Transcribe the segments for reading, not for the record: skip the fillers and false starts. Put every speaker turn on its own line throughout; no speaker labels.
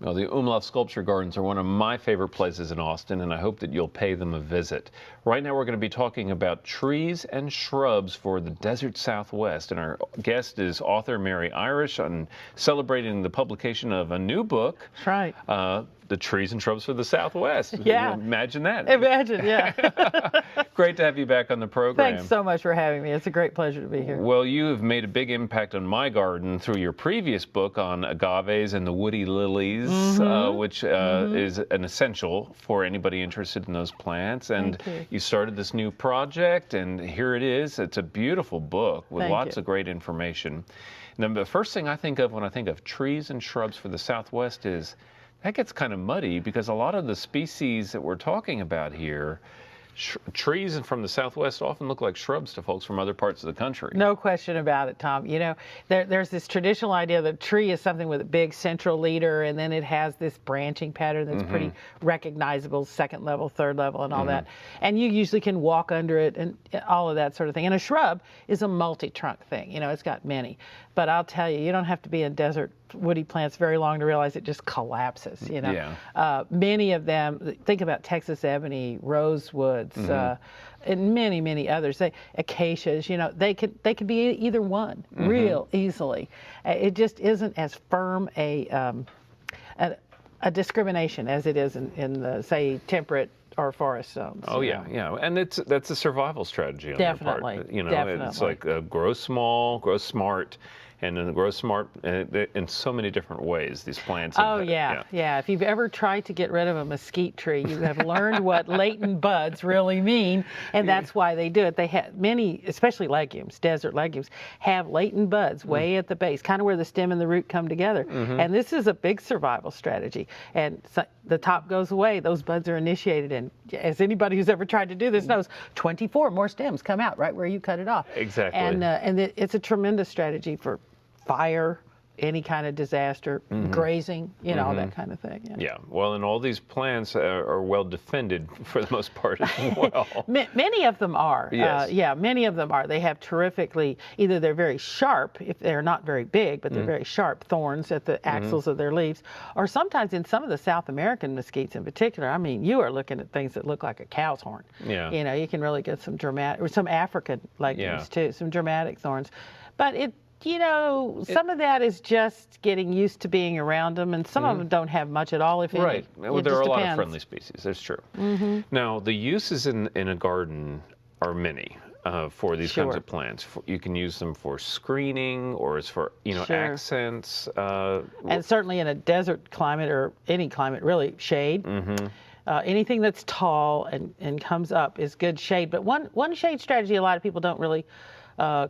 Well, the Umlauf Sculpture Gardens are one of my favorite places in Austin, and I hope that you'll pay them a visit. Right now, we're going to be talking about trees and shrubs for the desert Southwest, and our guest is author Mary Irish on celebrating the publication of a new book.
That's right.
The Trees and Shrubs for the Southwest.
Yeah.
Imagine that.
Imagine, yeah.
Great to have you back on the program.
Thanks so much for having me. It's a great pleasure to be here.
Well, you have made a big impact on my garden through your previous book on agaves and the woody lilies, which is an essential for anybody interested in those plants. And you started this new project, and here it is. It's a beautiful book with lots of great information. Now, the first thing I think of when I think of Trees and Shrubs for the Southwest is that gets kind of muddy, because a lot of the species that we're talking about here, trees from the Southwest often look like shrubs to folks from other parts of the country.
No question about it, Tom. You know, there's this traditional idea that a tree is something with a big central leader, and then it has this branching pattern that's pretty recognizable, second level, third level, and all that. And you usually can walk under it and all of that sort of thing. And a shrub is a multi-trunk thing. You know, it's got many. But I'll tell you, you don't have to be in desert woody plants very long to realize it just collapses, you know.
Yeah.
Many of them, think about Texas ebony, rosewoods, and many, many others. Acacias, you know, they could be either one real easily. It just isn't as firm a discrimination as it is in the, say, temperate or forest zones.
Oh yeah, yeah, and that's a survival strategy on their part. You know, it's like grow small, grow smart. And then grow smart in so many different ways, these plants.
Oh, yeah. If you've ever tried to get rid of a mesquite tree, you have learned what latent buds really mean, and that's why they do it. They have many, especially legumes, desert legumes, have latent buds way at the base, kind of where the stem and the root come together. And this is a big survival strategy. And so the top goes away, those buds are initiated, and as anybody who's ever tried to do this knows, 24 more stems come out right where you cut it off.
Exactly.
And it's a tremendous strategy for fire, any kind of disaster, grazing, you know, all that kind of thing.
Yeah, well, and all these plants are well defended for the most part as well.
Many of them are.
Yes.
Many of them are. They have terrifically, either they're very sharp, if they're not very big, but they're very sharp thorns at the axils of their leaves, or sometimes in some of the South American mesquites in particular, I mean, you are looking at things that look like a cow's horn.
Yeah.
You know, you can really get some dramatic, or some African legumes too, some dramatic thorns. But you know, some of that is just getting used to being around them, and some of them don't have much at all, if any.
Right. Well, there are a lot of friendly species. That's true. Now, the uses in a garden are many for these kinds of plants. You can use them for screening, or it's for, you know, accents.
And certainly in a desert climate, or any climate really, shade. Anything that's tall and comes up is good shade. But one shade strategy a lot of people don't really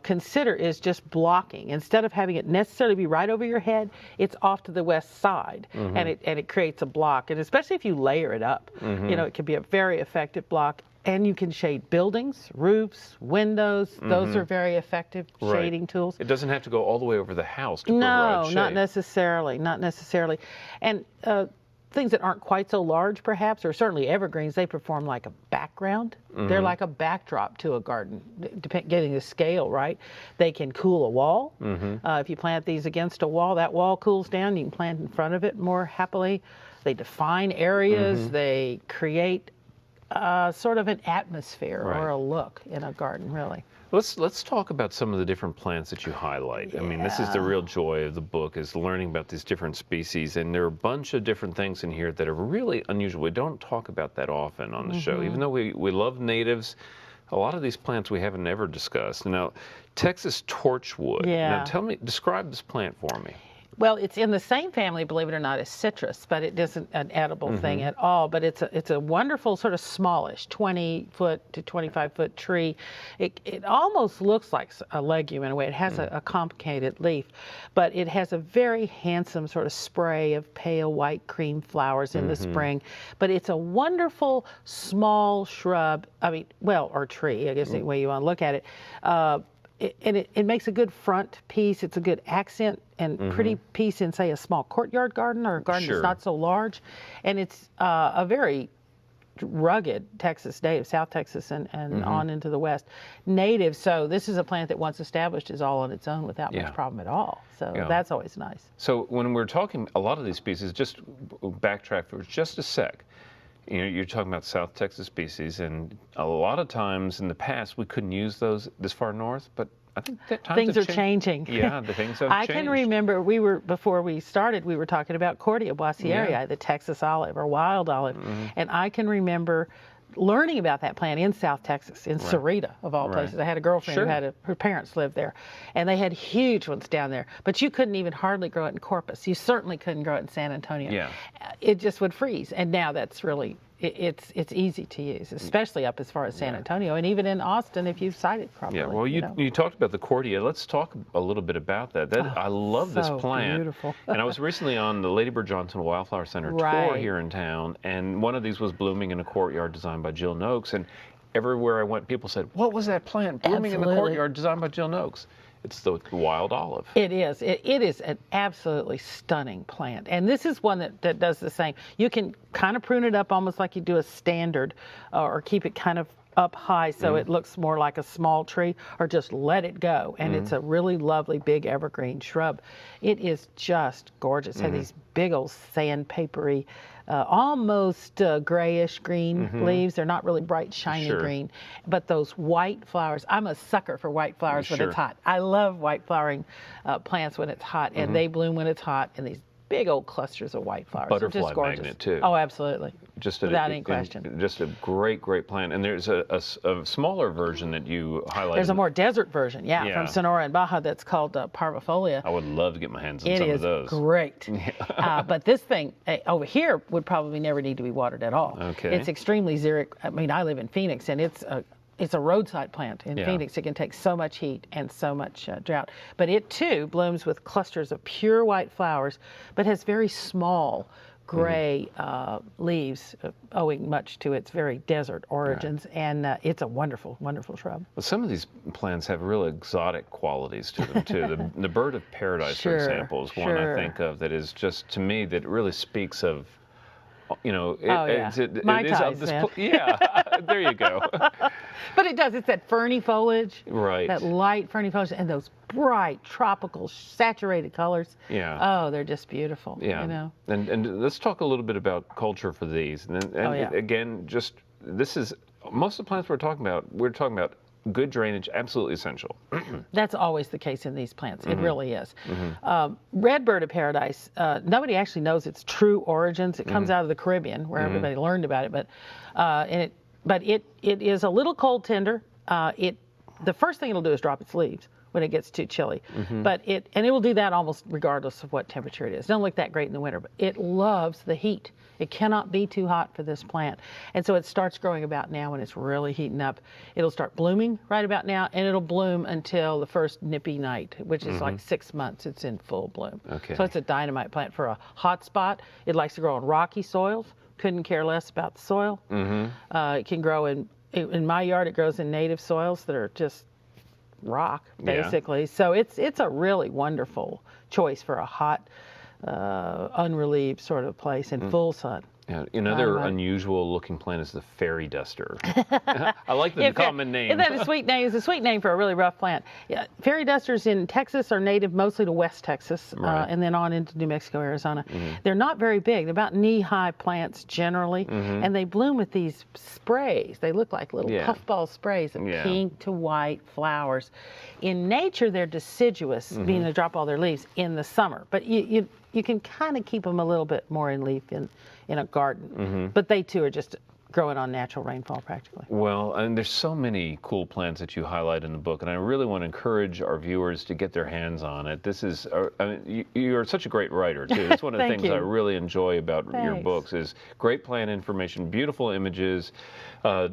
consider is just blocking. Instead of having it necessarily be right over your head, it's off to the west side, and it creates a block. And especially if you layer it up, you know, it can be a very effective block. And you can shade buildings, roofs, windows. Those are very effective shading tools.
It doesn't have to go all the way over the house to provide shade.
No, not necessarily. Not necessarily. And things that aren't quite so large, perhaps, or certainly evergreens, they perform like a background. They're like a backdrop to a garden, getting the scale right. They can cool a wall. If you plant these against a wall, that wall cools down. You can plant in front of it more happily. They define areas. They create sort of an atmosphere or a look in a garden, really.
Let's talk about some of the different plants that you highlight. I mean, this is the real joy of the book, is learning about these different species, and there are a bunch of different things in here that are really unusual. We don't talk about that often on the show. Even though we love natives, a lot of these plants we haven't ever discussed. Now, Texas torchwood. Now, describe this plant for me.
Well, it's in the same family, believe it or not, as citrus, but it isn't an edible thing at all. But it's a wonderful sort of smallish, 20-foot to 25-foot tree. It almost looks like a legume in a way. It has a complicated leaf, but it has a very handsome sort of spray of pale white cream flowers in the spring. But it's a wonderful small shrub. I mean, well, or tree, I guess the way you want to look at it. It makes a good front piece. It's a good accent and pretty piece in, say, a small courtyard garden or a garden that's not so large. And it's a very rugged Texas native, South Texas and on into the west native. So this is a plant that once established is all on its own without much problem at all. So that's always nice.
So when we're talking a lot of these species, just backtrack for just a sec. You know, you're talking about South Texas species, and a lot of times in the past we couldn't use those this far north, but I think that
things are changing.
Yeah, the things have changed.
I can remember before we started, we were talking about Cordia boissieri, the Texas olive or wild olive, and I can remember learning about that plant in South Texas, in Sarita of all places. I had a girlfriend who had her parents lived there, and they had huge ones down there. But you couldn't even hardly grow it in Corpus. You certainly couldn't grow it in San Antonio.
Yeah.
It just would freeze. And now that's really it's easy to use, especially up as far as San Antonio, and even in Austin if you've sited properly.
Yeah. Well, you talked about the Cordia. Let's talk a little bit about that. I love this plant.
Beautiful.
And I was recently on the Lady Bird Johnson Wildflower Center tour here in town, and one of these was blooming in a courtyard designed by Jill Noakes, and everywhere I went, people said, "What was that plant blooming in the courtyard designed by Jill Noakes?" It's the wild olive.
It is. It is an absolutely stunning plant. And this is one that does the same. You can kind of prune it up almost like you do a standard or keep it kind of up high so it looks more like a small tree, or just let it go. And it's a really lovely big evergreen shrub. It is just gorgeous. It has these big old sandpapery, almost grayish green leaves. They're not really bright, shiny green. But those white flowers, I'm a sucker for white flowers when it's hot. I love white flowering plants when it's hot, and they bloom when it's hot, and these big old clusters of white flowers.
Butterfly
just gorgeous.
magnet, too.
Oh, absolutely.
Just
without any question.
Just a great plant. And there's a smaller version that you highlighted.
There's a more desert version, from Sonora and Baja that's called parvifolia.
I would love to get my hands on some of those.
It is great. But this thing over here would probably never need to be watered at all.
Okay.
It's extremely xeric. I mean, I live in Phoenix, and it's a roadside plant in Phoenix. It can take so much heat and so much drought. But it, too, blooms with clusters of pure white flowers, but has very small gray leaves, owing much to its very desert origins. And it's a wonderful, wonderful shrub.
Well, some of these plants have real exotic qualities to them, too. The Bird of Paradise, for example, is one I think of that is just, to me, that really speaks of, you know,
Mai Tais, man.
There you go.
But it does. It's that ferny foliage,
right?
That light ferny foliage, and those bright, tropical, saturated colors.
Yeah.
Oh, they're just beautiful.
Yeah.
You know.
And let's talk a little bit about culture for these. And again, just this is most of the plants we're talking about. We're talking about good drainage, absolutely essential.
That's always the case in these plants. It really is. Red Bird of Paradise, nobody actually knows its true origins. It comes out of the Caribbean, where everybody learned about it. But it is a little cold tender. The first thing it'll do is drop its leaves when it gets too chilly. But it will do that almost regardless of what temperature it is. It doesn't look that great in the winter, but it loves the heat. It cannot be too hot for this plant. And so it starts growing about now when it's really heating up. It'll start blooming right about now, and it'll bloom until the first nippy night, which is like 6 months. It's in full bloom.
Okay.
So it's a dynamite plant for a hot spot. It likes to grow on rocky soils. Couldn't care less about the soil. It can grow in my yard, it grows in native soils that are just rock, basically. Yeah. So it's a really wonderful choice for a hot, unrelieved sort of place in full sun.
Yeah, another unusual looking plant is the fairy duster. I like the common name.
Isn't that a sweet name? It's a sweet name for a really rough plant. Yeah, fairy dusters in Texas are native mostly to West Texas, and then on into New Mexico, Arizona. They're not very big. They're about knee-high plants generally, and they bloom with these sprays. They look like little puffball sprays of pink to white flowers. In nature, they're deciduous, meaning they drop all their leaves in the summer. But you can kind of keep them a little bit more in leaf in a garden. But they, too, are just growing on natural rainfall practically.
Well, and there's so many cool plants that you highlight in the book, and I really want to encourage our viewers to get their hands on it. This is, I mean, you're such a great writer, too. That's one of the things I really enjoy about your books is great plant information, beautiful images,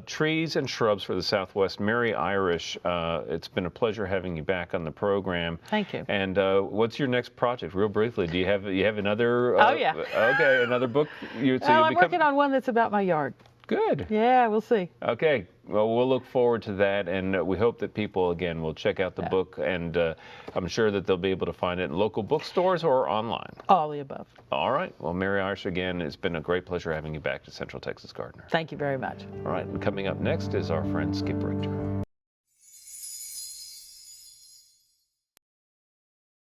trees and shrubs for the Southwest. Mary Irish, it's been a pleasure having you back on the program.
Thank you.
And what's your next project, real briefly? Do you have another? Okay, another book?
I'm working on one that's about my yard.
Good.
Yeah, we'll see.
Okay. Well, we'll look forward to that, and we hope that people, again, will check out the book, and I'm sure that they'll be able to find it in local bookstores or online.
All the above.
All right. Well, Mary Irish, again, it's been a great pleasure having you back to Central Texas Gardener.
Thank you very much.
All right. And coming up next is our friend Skip Richter.